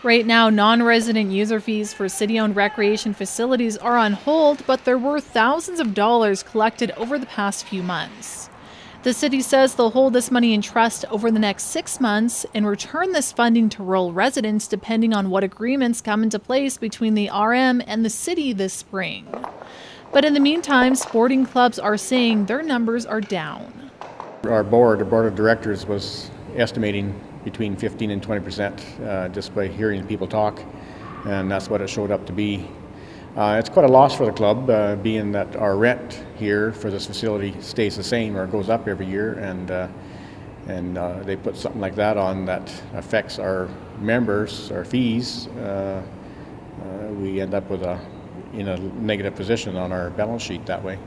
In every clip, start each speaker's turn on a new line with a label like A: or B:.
A: Right now, non-resident user fees for city-owned recreation facilities are on hold, but there were thousands of dollars collected over the past few months. The city says they'll hold this money in trust over the next 6 months and return this funding to rural residents depending on what agreements come into place between the RM and the city this spring. But in the meantime, sporting clubs are saying their numbers are down.
B: Our board of directors was estimating between 15 and 20% just by hearing people talk, and that's what it showed up to be. It's quite a loss for the club, being that our rent here for this facility stays the same or goes up every year, and they put something like that on that affects our members, our fees. We end up in a negative position on our balance sheet that way.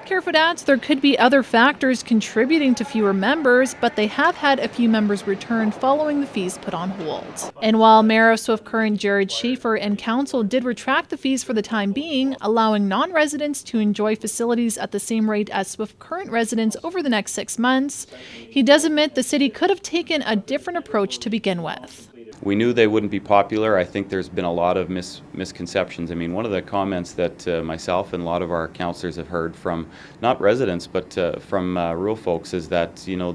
A: Carefoot adds there could be other factors contributing to fewer members, but they have had a few members return following the fees put on hold. And while Mayor of Swift Current Jared Schaefer and council did retract the fees for the time being, allowing non-residents to enjoy facilities at the same rate as Swift Current residents over the next 6 months, he does admit the city could have taken a different approach to begin with.
C: We knew they wouldn't be popular. I think there's been a lot of misconceptions. I mean, one of the comments that myself and a lot of our councillors have heard from not residents but from rural folks is that, you know,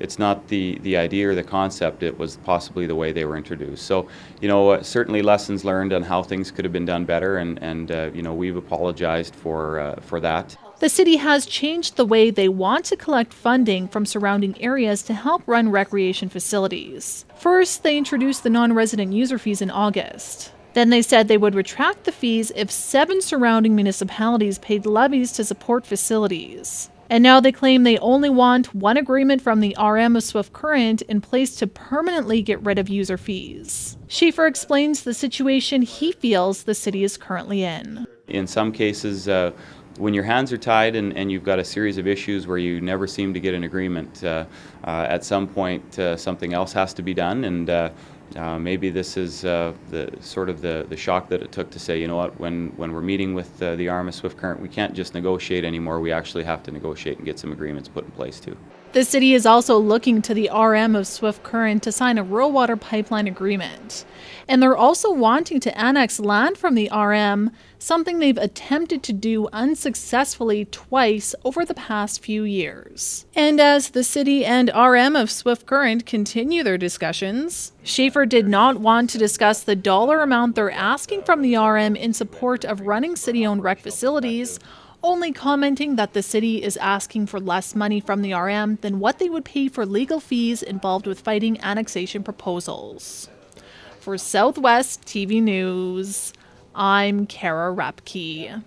C: it's not the idea or the concept, it was possibly the way they were introduced. So, you know, certainly lessons learned on how things could have been done better, and you know, we've apologized for that.
A: The city has changed the way they want to collect funding from surrounding areas to help run recreation facilities. First, they introduced the non-resident user fees in August. Then they said they would retract the fees if 7 surrounding municipalities paid levies to support facilities. And now they claim they only want one agreement from the RM of Swift Current in place to permanently get rid of user fees. Schaefer explains the situation he feels the city is currently in.
C: In some cases, when your hands are tied and you've got a series of issues where you never seem to get an agreement, at some point something else has to be done, and maybe this is the shock that it took to say, you know what, when we're meeting with the arm of Swift Current, we can't just negotiate anymore, we actually have to negotiate and get some agreements put in place too.
A: The city is also looking to the RM of Swift Current to sign a rural water pipeline agreement. And they're also wanting to annex land from the RM, something they've attempted to do unsuccessfully twice over the past few years. And as the city and RM of Swift Current continue their discussions, Schaefer did not want to discuss the dollar amount they're asking from the RM in support of running city-owned rec facilities, only commenting that the city is asking for less money from the RM than what they would pay for legal fees involved with fighting annexation proposals. For Southwest TV News, I'm Kara Rapke.